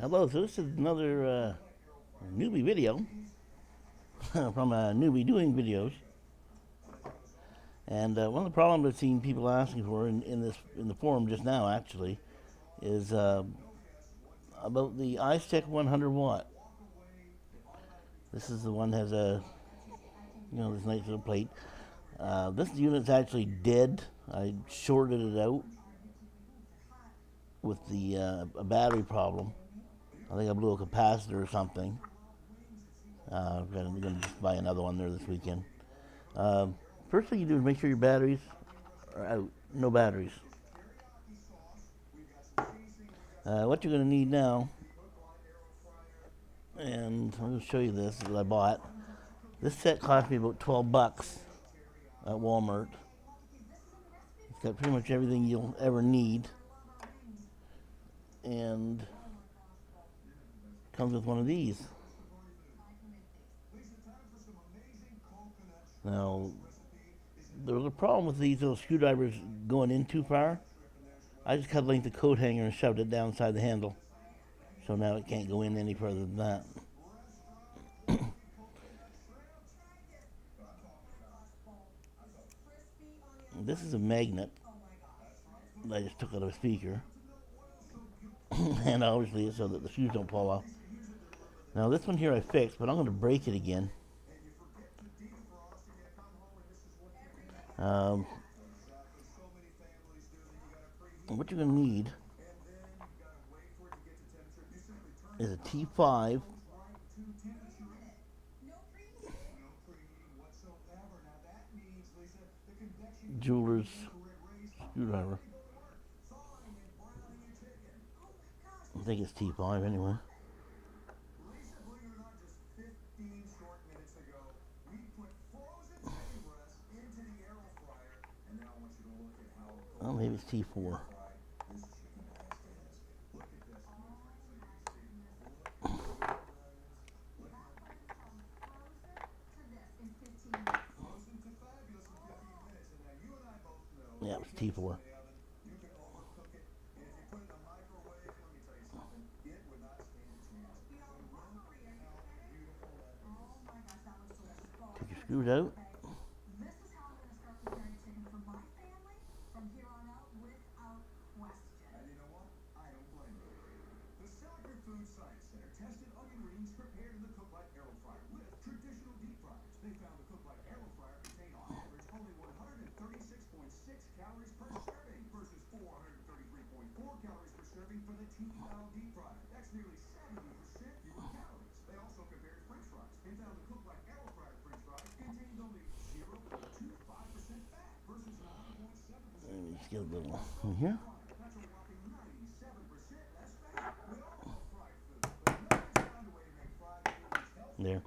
Hello, so this is another newbie video from Newbie Doing Videos. And one of the problems I've seen people asking for in the forum just now actually is about the Istick 100 watt. This is the one that has this nice little plate. This unit's actually dead. I shorted it out with a battery problem. I think I blew a capacitor or something. I'm going to just buy another one there this weekend. First thing you do is make sure your batteries are out. No batteries. What you're going to need now, and I'm going to show you this that I bought. This set cost me about 12 bucks at Walmart. It's got pretty much everything you'll ever need, and comes with one of these. Now, there was a problem with these little screwdrivers going in too far. I just cut a length of coat hanger and shoved it down inside the handle. So now it can't go in any further than that. This is a magnet that I just took out of a speaker. And obviously it's so that the shoes don't fall off. Now this one here I fixed, but I'm going to break it again. What you're going to need is a T5 jeweler's screwdriver. I think it's T5 anyway. Oh, maybe it's T4. Yeah, it's T4. Take your screws out. Let me just get a little in here. There.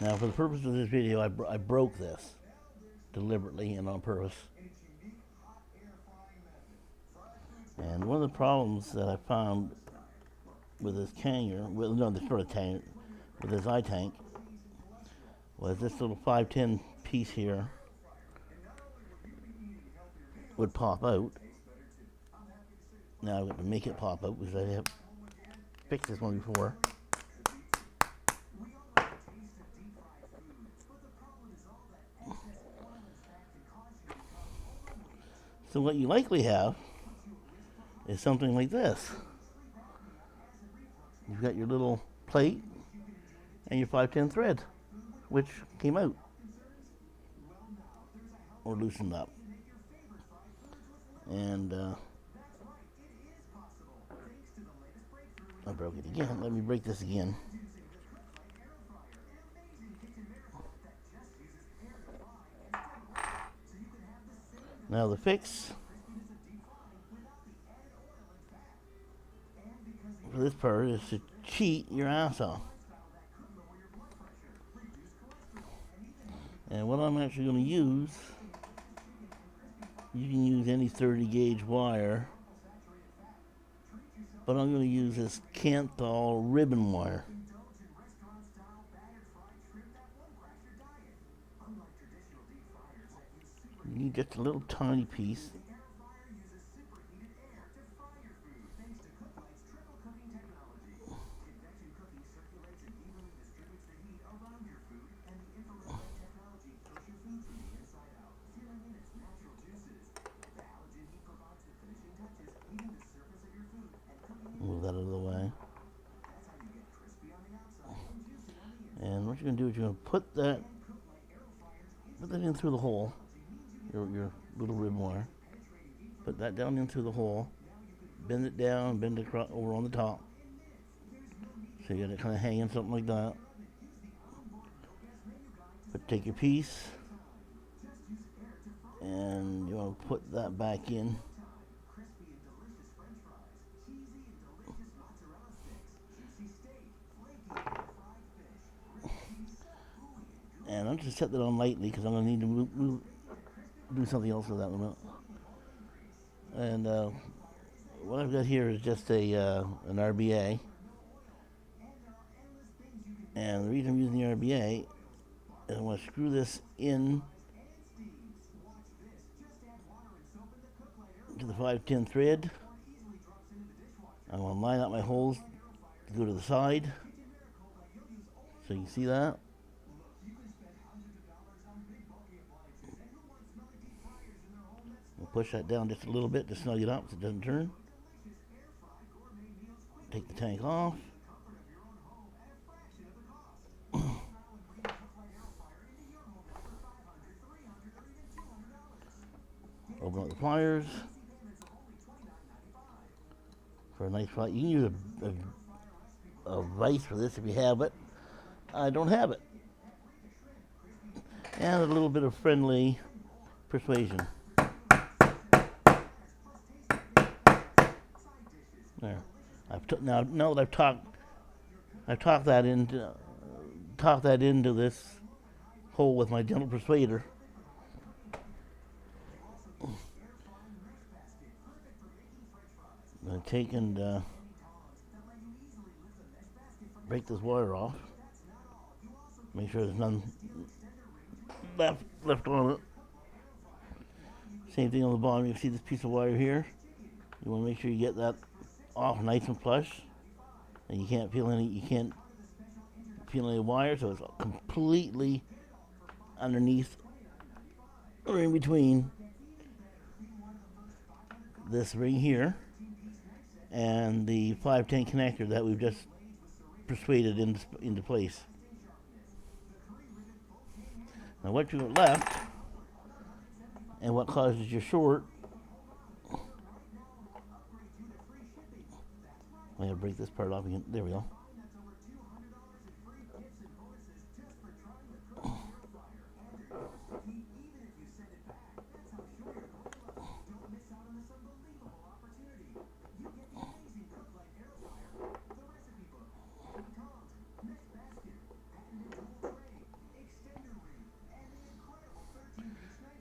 Now, for the purpose of this video, I broke this deliberately and on purpose. And one of the problems that I found with this hanger, with this eye tank, was this little 510 piece here would pop out. Now I've got to make it pop out because I have fixed this one before. So what you likely have is something like this. You've got your little plate and your 510 thread, which came out or loosened up. And I broke it again. Let me break this again. Now the fix for this part is to cheat your ass off. And what I'm actually going to use, you can use any 30 gauge wire, but I'm going to use this Canthal ribbon wire. You need just a little tiny piece. you're going to do is you're going to put that in through the hole, your little rib wire. Put that down in through the hole, bend it down, bend it over on the top. So you got it kind of hanging, something like that. But take your piece, and you want to put that back in. And I'm just set that on lightly because I'm going to need to do something else with that in a minute. And what I've got here is just an RBA. And the reason I'm using the RBA is I want to screw this in to the 510 thread. I want to line up my holes to go to the side. So you can see that. We'll push that down just a little bit to snug it up so it doesn't turn. Take the tank off. Open up the pliers for a nice fly. You can use a vise for this if you have it. I don't have it. And a little bit of friendly persuasion. There. Now that I've talked that into this hole with my gentle persuader. I'm going to take and break this wire off. Make sure there's none left on it. Same thing on the bottom. You see this piece of wire here. You want to make sure you get that off nice and flush, and you can't feel any wire, so it's completely underneath or in between this ring here and the 510 connector that we've just persuaded into place. Now what you've left and what causes your short, I'm going to break this part off again. There we go.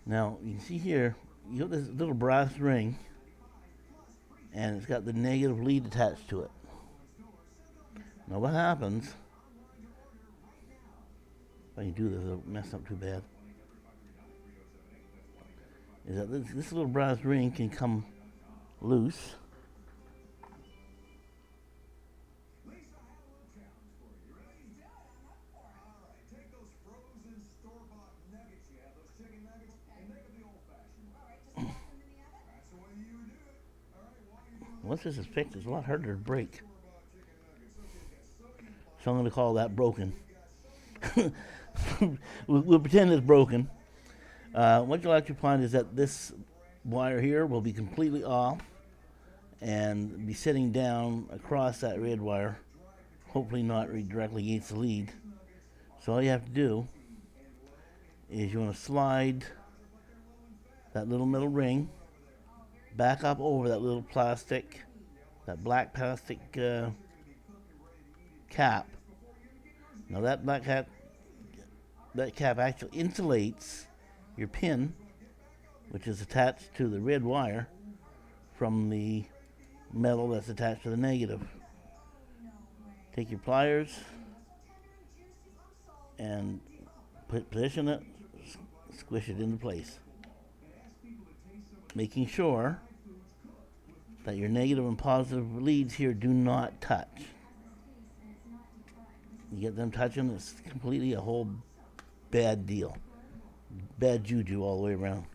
Now you can see here, you got this little brass ring, and it's got the negative lead attached to it. Now what happens, if I can do this, it'll mess up too bad, is that this little brass ring can come loose. Once this is fixed, it's a lot harder to break. So I'm going to call that broken. we'll pretend it's broken. What you'll actually find is that this wire here will be completely off and be sitting down across that red wire, hopefully not directly against the lead. So all you have to do is you want to slide that little metal ring back up over that little plastic, that black plastic cap. Now that black cap, actually insulates your pin, which is attached to the red wire, from the metal that's attached to the negative. Take your pliers and position it, squish it into place, making sure that your negative and positive leads here do not touch. You get them touching, it's completely a whole bad deal. Bad juju all the way around.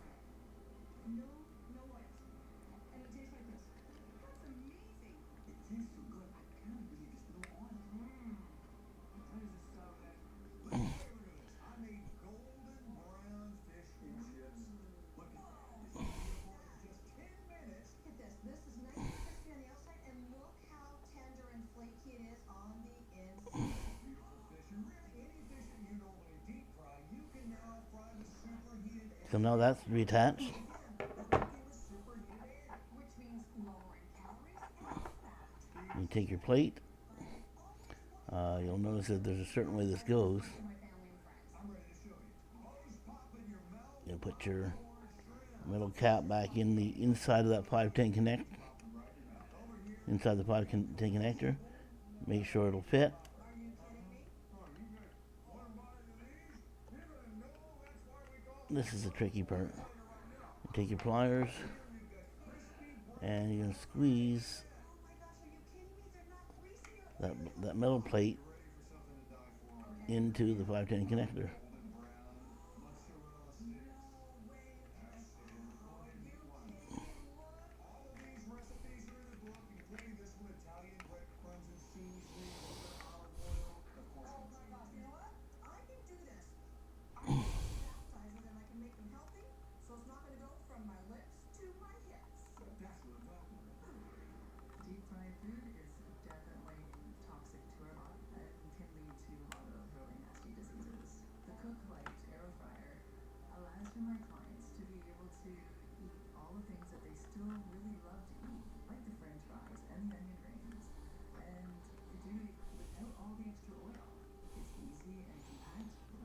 So now that's reattached. You take your plate. You'll notice that there's a certain way this goes. You put your metal cap back in the inside of that 510 connect, inside the 510 connector. Make sure it'll fit. This is the tricky part. You take your pliers and you're going to squeeze that metal plate into the 510 connector.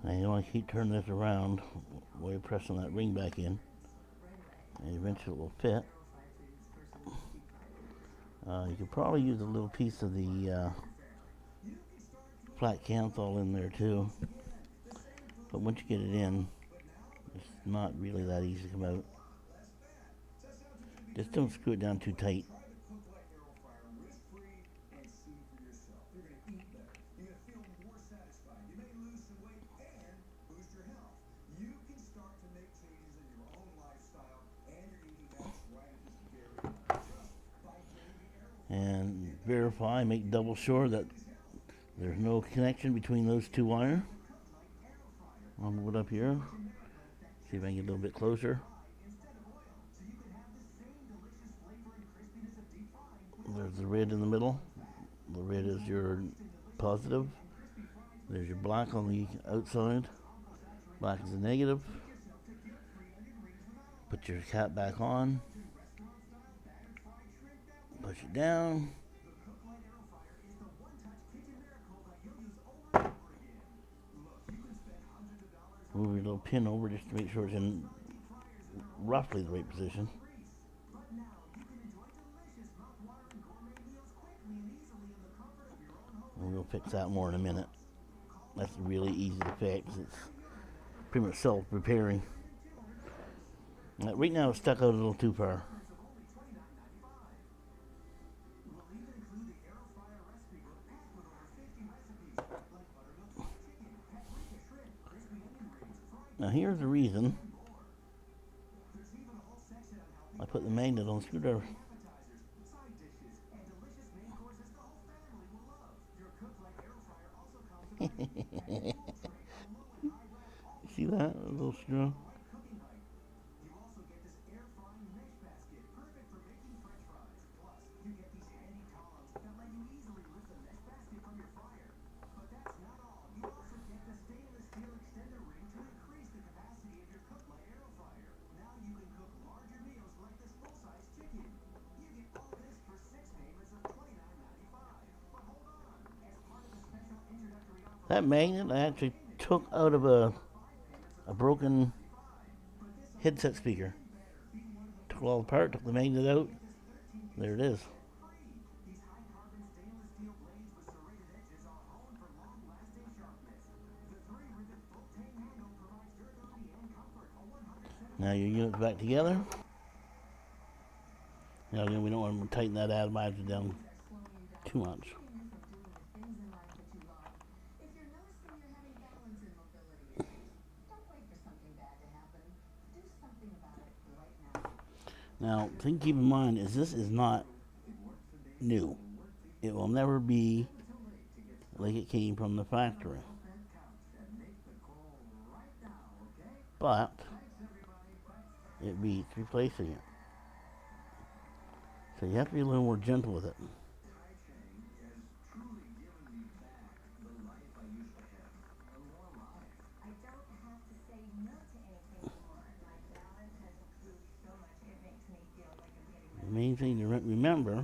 And you want to keep turning this around while you're pressing that ring back in, and eventually it will fit. You could probably use a little piece of the flat kanthal in there too, but once you get it in, it's not really that easy to come out. Just don't screw it down too tight. And verify, make double sure that there's no connection between those two wires. I'll move it up here. See if I can get a little bit closer. There's the red in the middle. The red is your positive. There's your black on the outside. Black is the negative. Put your cap back on. Push it down. Move your little pin over just to make sure it's in roughly the right position. And we'll fix that more in a minute. That's really easy to fix. It's pretty much self-repairing. Right now it's stuck out a little too far. Now here's the reason I put the magnet on the screwdriver. See that? A little screw. That magnet I actually took out of a broken headset speaker. Took it all apart, took the magnet out. There it is. Now your unit's back together. Now again, we don't want to tighten that atomizer down too much. Now, thing to keep in mind is this is not new. It will never be like it came from the factory. But it beats replacing it. So you have to be a little more gentle with it. Main thing to remember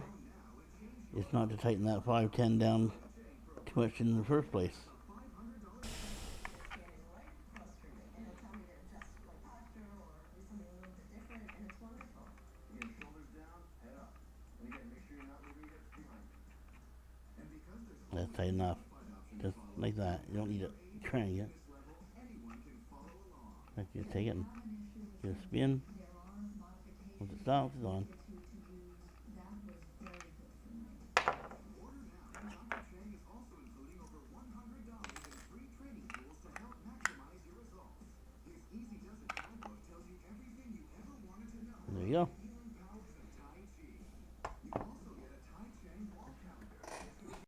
is not to tighten that 510 down too much in the first place. That's tight enough. Just like that. You don't need to crank it. Just take it and just spin. Once it stops, it's on. There you go.